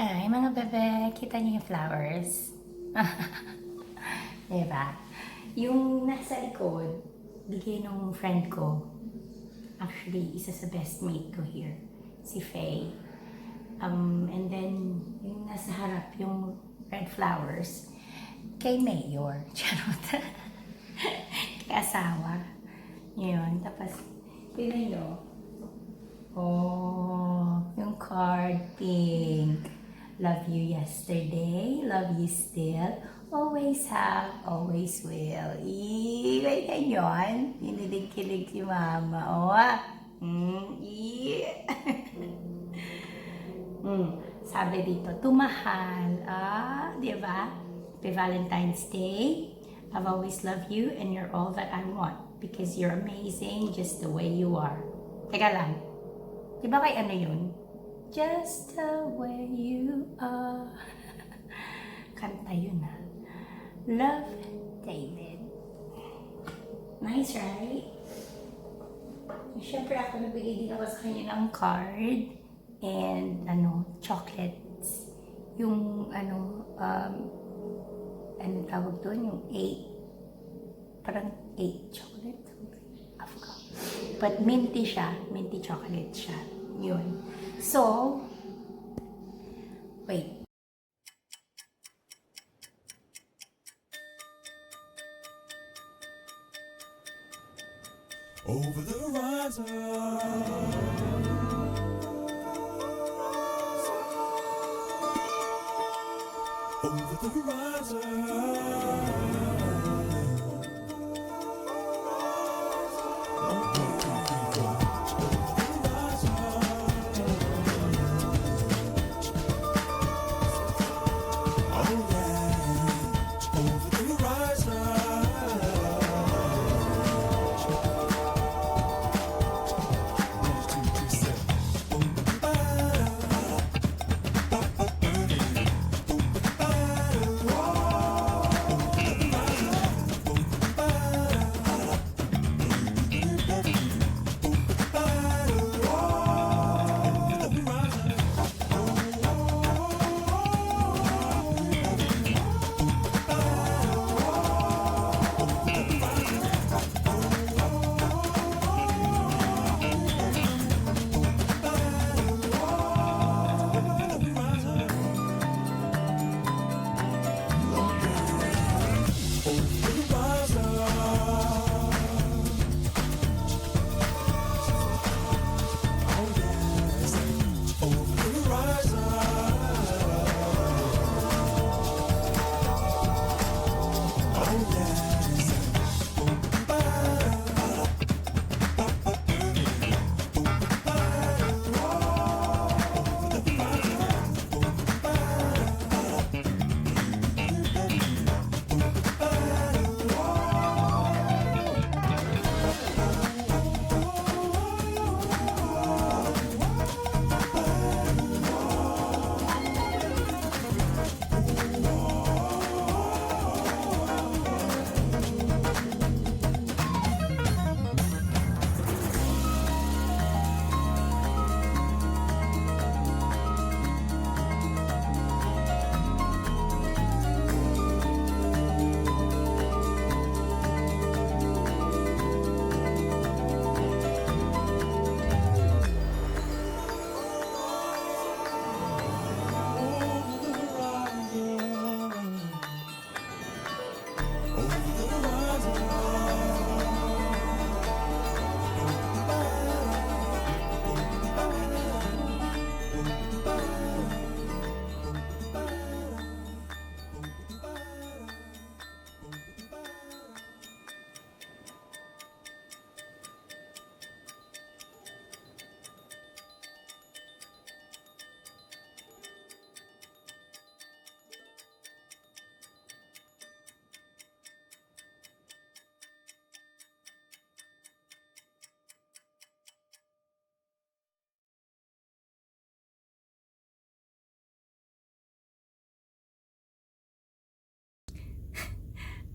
Hi mga bebe, kita niyo yung flowers? Diba? Yung nasa likod, bigay nung friend ko. Actually, isa sa best mate ko here, si Faye. And then, yung nasa harap, yung red flowers, kay Mayor. Charot. Kay asawa. Yun. Tapos, tignan nyo. Oh, yung card pink. Love you yesterday, love you still, always have, always will. May ganyan. Hinilig-kilig si mama. O, sabi dito, tumahal. Di ba? Happy Valentine's Day. I've always loved you and you're all that I want because you're amazing just the way you are. Teka lang. Di ba kay ano yun? Just the way you are. Kanta yun ha. Love, David. Nice, right? Siyempre ako nagbigay din ako sa kanya ng card and chocolates. Yung ano tawag doon? Yung 8. Parang 8 chocolate. I forgot. But minty siya. Minty chocolate siya. Yun. So, wait. Over the horizon, over the horizon.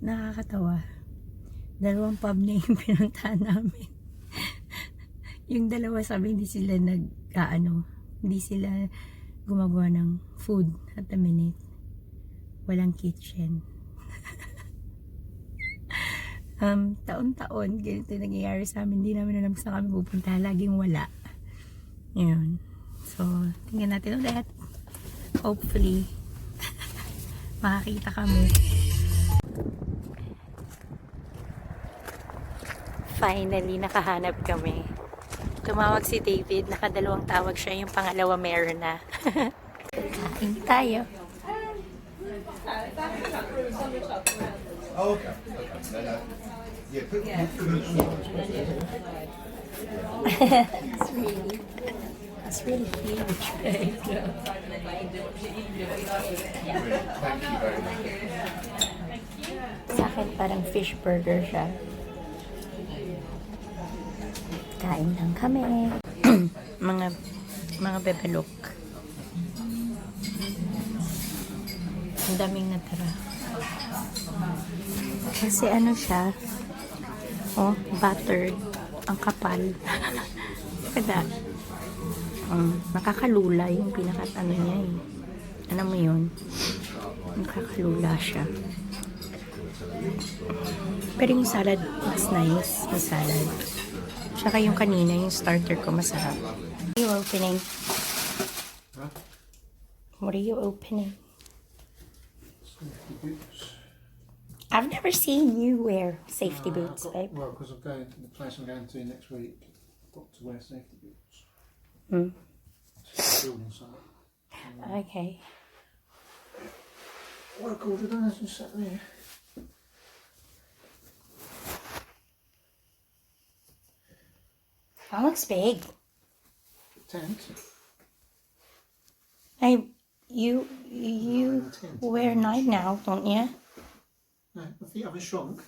Nakakatawa. 2 pub na yung pinuntahan namin. Yung dalawa sabi hindi sila hindi sila gumagawa ng food at the minute. Walang kitchen. Taon-taon ganito nangyayari sa amin. Hindi namin alam saan kami pupunta. Laging wala. Yun. So, tingnan natin ulit. Hopefully, makakita kami. Finally, nakahanap kami. Tumawag si David. Nakadalawang tawag siya. Yung pangalawa meron na. Kain tayo. Oh, okay. Yeah, put It's really huge. Thank you very much. Sa akin parang fish burger siya. Kain lang kami. mga bebelok. Ang daming natira. Kasi ano siya, buttered. Ang kapal. Kada. Nakakalula yung pinaka-ano niya eh. Ano mo yun? Nakakalula siya. Pero yung salad, it's nice. Yung salad. Tsaka yung kanina, yung starter ko, masarap. What are you opening? Huh? What are you opening? Safety boots. I've never seen you wear safety boots, babe. Well, because I'm going to the place I'm going to next week. I've got to wear safety boots. Mm. Building site. Okay. Work order done, it's just sat there. That looks big. Tent. Hey, you Tent. wear 9 now, don't you? No, my feet haven't shrunk.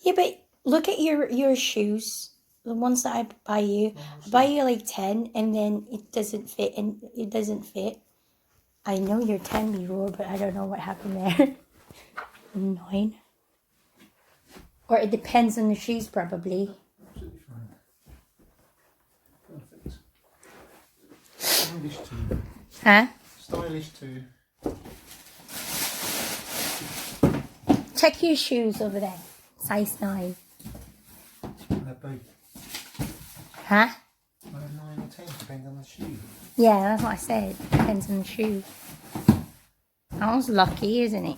Yeah, but look at your shoes. The ones that I buy you. I buy you like 10 and then it doesn't fit and it doesn't fit. I know you're 10 before, but I don't know what happened there. 9. Or it depends on the shoes probably. Absolutely fine. Perfect. Stylish too. Huh? Stylish too. Check your shoes over there. Size 9. They're both Huh? 9 or 10, depending on the shoe. Yeah, that's what I said. Depends on the shoe. That was lucky, isn't it?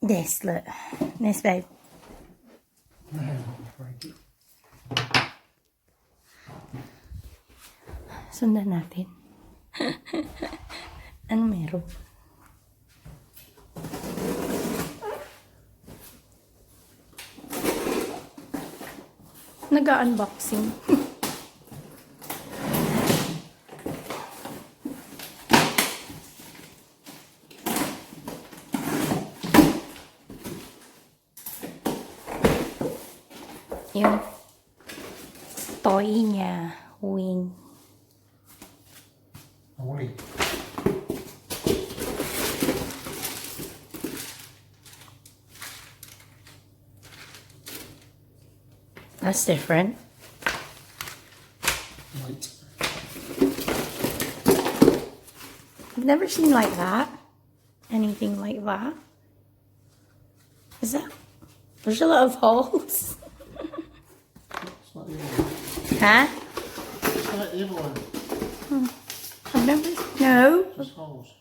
This, look. This, babe. No, not break it. Sundan natin. Ano meron? Nag-unboxing. Yung toy niya, wing. Ollie. That's different. Right. I've never seen like that. Anything like that. Is that? There's a lot of holes. It's like the other one. Huh? It's like the other one. I've never. No. Just holes.